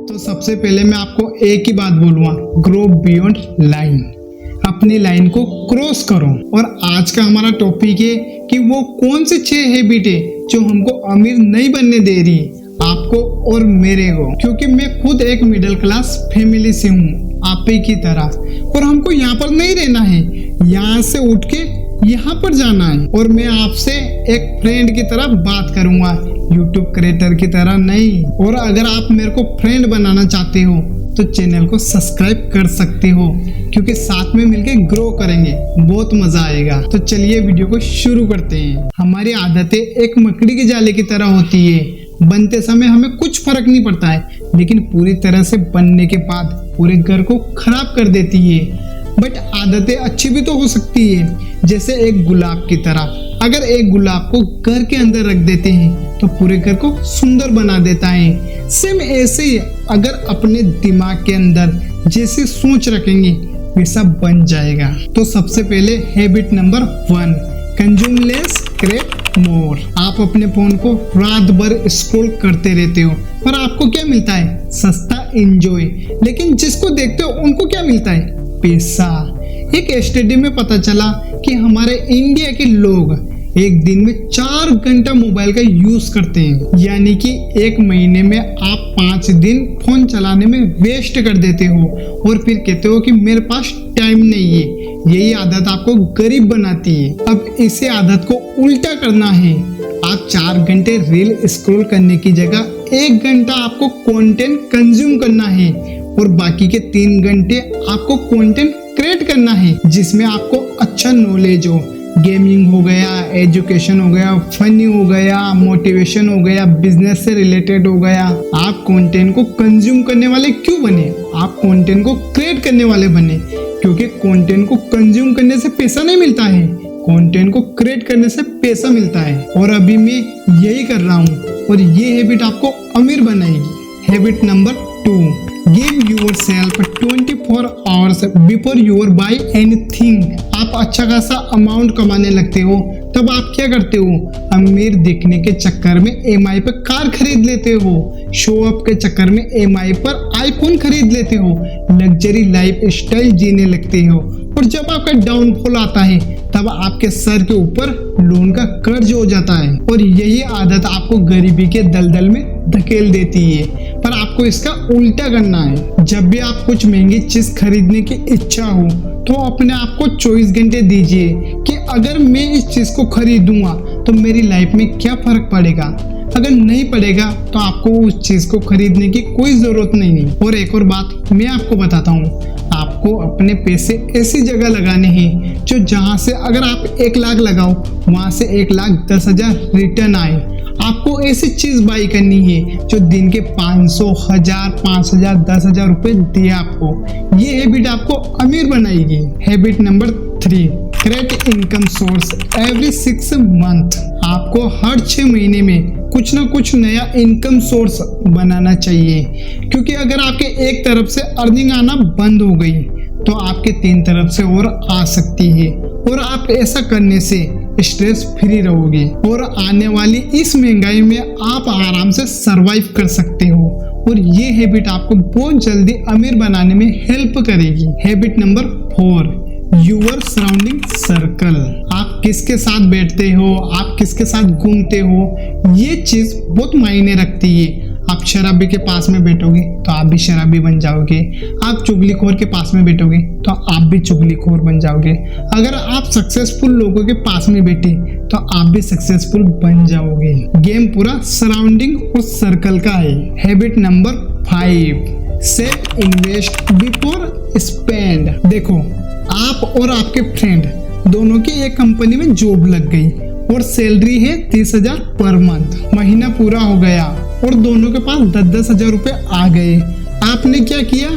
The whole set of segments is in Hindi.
तो सबसे पहले मैं आपको एक ही बात बोलूँगा, ग्रो बियॉन्ड लाइन। अपनी लाइन को क्रॉस करो। और आज का हमारा टॉपिक है कि वो कौन से 6 हैबिट है जो हमको अमीर नहीं बनने दे रही, आपको और मेरे को। क्योंकि मैं खुद एक मिडिल क्लास फैमिली से हूँ, आप ही की तरह। और हमको यहाँ पर नहीं रहना है, यहाँ से उठ के यहाँ पर जाना है। और मैं आपसे एक फ्रेंड की तरह बात करूंगा, यूट्यूब क्रिएटर की तरह नहीं। और अगर आप मेरे को फ्रेंड बनाना चाहते हो तो चैनल को सब्सक्राइब कर सकते हो, क्योंकि साथ में मिलके ग्रो करेंगे, बहुत मजा आएगा। तो चलिए वीडियो को शुरू करते हैं। हमारी आदतें एक मकड़ी के जाले की तरह होती है। बनते समय हमें कुछ फर्क नहीं पड़ता है, लेकिन पूरी तरह से बनने के बाद पूरे घर को खराब कर देती है। बट आदतें अच्छी भी तो हो सकती है, जैसे एक गुलाब की तरह। अगर एक गुलाब को घर के अंदर रख देते हैं तो पूरे घर को सुंदर बना देता है। सेम ऐसे ही अगर अपने दिमाग के अंदर जैसे सोच रखेंगे वैसा बन जाएगा। तो सबसे पहले habit number 1, consume less create more. आप अपने फोन को रात भर स्क्रॉल करते रहते हो, पर आपको क्या मिलता है? सस्ता एंजॉय। लेकिन जिसको देखते हो उनको क्या मिलता है? पैसा। एक स्टडी में पता चला कि हमारे इंडिया के लोग एक दिन में 4 घंटा मोबाइल का यूज करते हैं। यानी कि एक महीने में आप 5 दिन फोन चलाने में वेस्ट कर देते हो और फिर कहते हो कि मेरे पास टाइम नहीं है। यही आदत आपको गरीब बनाती है। अब इसे आदत को उल्टा करना है। आप 4 घंटे रील स्क्रॉल करने की जगह 1 घंटा आपको कंटेंट कंज्यूम करना है और बाकी के 3 घंटे आपको कंटेंट क्रिएट करना है, जिसमें आपको अच्छा नॉलेज हो। गेमिंग हो गया, एजुकेशन हो गया, फनी हो गया, मोटिवेशन हो गया, बिजनेस से रिलेटेड हो गया। आप कंटेंट को कंज्यूम करने वाले क्यों बने? आप कंटेंट को क्रिएट करने वाले बने, क्योंकि कंटेंट को कंज्यूम करने से पैसा नहीं मिलता है, कंटेंट को क्रिएट करने से पैसा मिलता है। और अभी मैं यही कर रहा हूँ और ये हैबिट आपको अमीर बनाएगी। Habit number 2, give yourself 24 hours before you buy anything। आप अच्छा खासा अमाउंट कमाने लगते हो, तब आप क्या करते हो? अमीर दिखने के चक्कर में EMI पर कार खरीद लेते हो, शो अप के चक्कर में EMI पर आईफोन खरीद लेते हो, लग्जरी लाइफ स्टाइल जीने लगते हो। और जब आपका डाउनफॉल आता है तब आपके सर के ऊपर लोन का कर्ज हो जाता है। और यही आदत आपको गरीबी के दलदल में धकेल देती है। पर आपको इसका उल्टा करना है। जब भी आप कुछ महंगी चीज खरीदने की इच्छा हो तो अपने आप को 24 घंटे दीजिए कि अगर मैं इस चीज को खरीदूंगा तो मेरी लाइफ में क्या फर्क पड़ेगा। अगर नहीं पड़ेगा तो आपको उस चीज को खरीदने की कोई जरूरत नहीं है। और एक और बात मैं आपको बताता हूँ, आपको अपने पैसे ऐसी जगह लगाने हैं जो जहां से अगर आप 1 लाख लगाओ वहां से 1,10,000 रिटर्न आए। आपको ऐसी चीज बाई करनी है जो दिन के 500, 1000, 5000, 10,000 रुपए दे आपको। ये हैबिट आपको अमीर बनाएगी। Habit number 3, create income source every 6 month. आपको हर 6 महीने में कुछ ना कुछ नया इनकम सोर्स बनाना चाहिए, क्योंकि अगर आपके एक तरफ से अर्निंग आना बंद हो गई तो आपके 3 तरफ से और आ सकती है। और आप ऐसा करने से स्ट्रेस फ्री रहोगे और आने वाली इस महंगाई में आप आराम से सरवाइव कर सकते हो। और ये हैबिट आपको बहुत जल्दी अमीर बनाने में हेल्प करेगी। Habit number 4, your surrounding circle. आप किसके साथ बैठते हो, आप किसके साथ घूमते हो, ये चीज बहुत मायने रखती है। आप शराबी के पास में बैठोगे तो आप भी शराबी बन जाओगे। आप चुगलीखोर के पास में बैठोगे तो आप भी चुगलीखोर बन जाओगे। अगर आप सक्सेसफुल लोगों के पास में बैठे तो आप भी सक्सेसफुल बन जाओगे। गेम पूरा सराउंडिंग उस सर्कल का है। Habit number 5, save invest before spend. देखो, आप और आपके फ्रेंड दोनों की एक कंपनी में जॉब लग गई और सैलरी है 30,000 पर मंथ। महीना पूरा हो गया और दोनों के पास 10-10 हजार रुपए आ गए। आपने क्या किया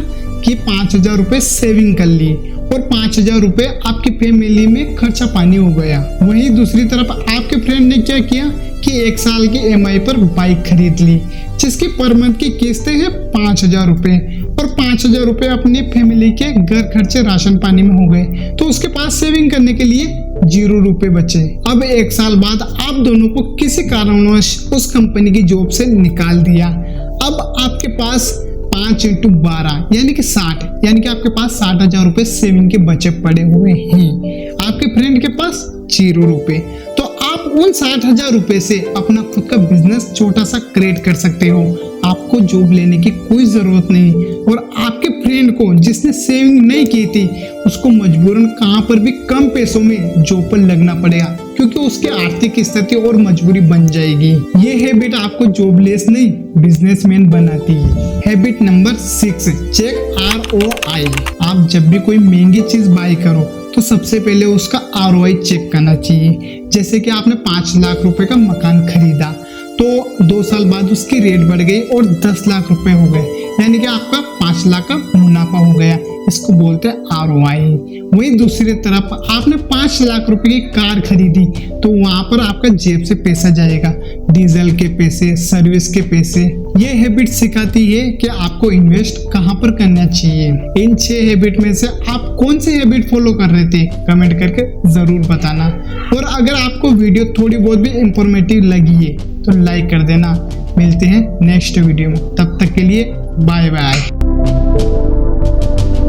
कि 5,000 रुपए सेविंग कर ली और 5,000 रुपए आपकी फैमिली में खर्चा पानी हो गया। वहीं दूसरी तरफ आपके फ्रेंड ने क्या किया कि 1 साल की EMI पर बाइक खरीद ली, जिसकी पर मंथ की किस्तें हैं 5,000 रुपए और 5,000 रुपए अपनी फैमिली के घर खर्चे राशन पानी में हो गए। तो उसके पास सेविंग करने के लिए 0 रुपए बचे। अब 1 साल बाद आप दोनों को किसी कारणवश उस कंपनी की जॉब से निकाल दिया। अब आपके पास 5 × 12 यानी कि 60, यानी कि आपके पास 60,000 रुपए सेविंग के बचत पड़े हुए हैं। आपके फ्रेंड के पास 0 रुपए। तो आप उन 60,000 रुपए से अपना खुद का बिजनेस छोटा सा क्रिएट कर सकते हो। आपको जॉब लेने की कोई जरूरत नहीं, और आपके फ्रेंड को जिसने सेविंग नहीं की थी उसको मजबूरन कहां पर भी कम पैसों में जॉब पर लगना पड़ेगा, क्योंकि उसकी आर्थिक स्थिति और मजबूरी बन जाएगी। ये हैबिट आपको जॉबलेस नहीं बिजनेसमैन बनाती है। Habit number 6, check ROI। आप जब भी कोई महंगी चीज बाय करो तो सबसे पहले उसका ROI चेक करना चाहिए। जैसे कि आपने 5 लाख रुपए का मकान खरीदा, तो 2 साल बाद उसकी रेट बढ़ गई और 10 लाख रुपए हो गए, यानी कि आपका 5 लाख का मुनाफा हो गया। इसको बोलते हैं ROI। वही दूसरी तरफ आपने 5 लाख रुपए की कार खरीदी, तो वहां पर आपका जेब से पैसा जाएगा, डीजल के पैसे, सर्विस के पैसे। ये हैबिट सिखाती है कि आपको इन्वेस्ट कहां पर करना चाहिए। इन 6 हैबिट में से आप कौन से हैबिट फॉलो कर रहे थे, कमेंट करके जरूर बताना। और अगर आपको वीडियो थोड़ी बहुत भी इंफॉर्मेटिव लगी है तो लाइक कर देना। मिलते हैं नेक्स्ट वीडियो में, तब तक के लिए बाय बाय।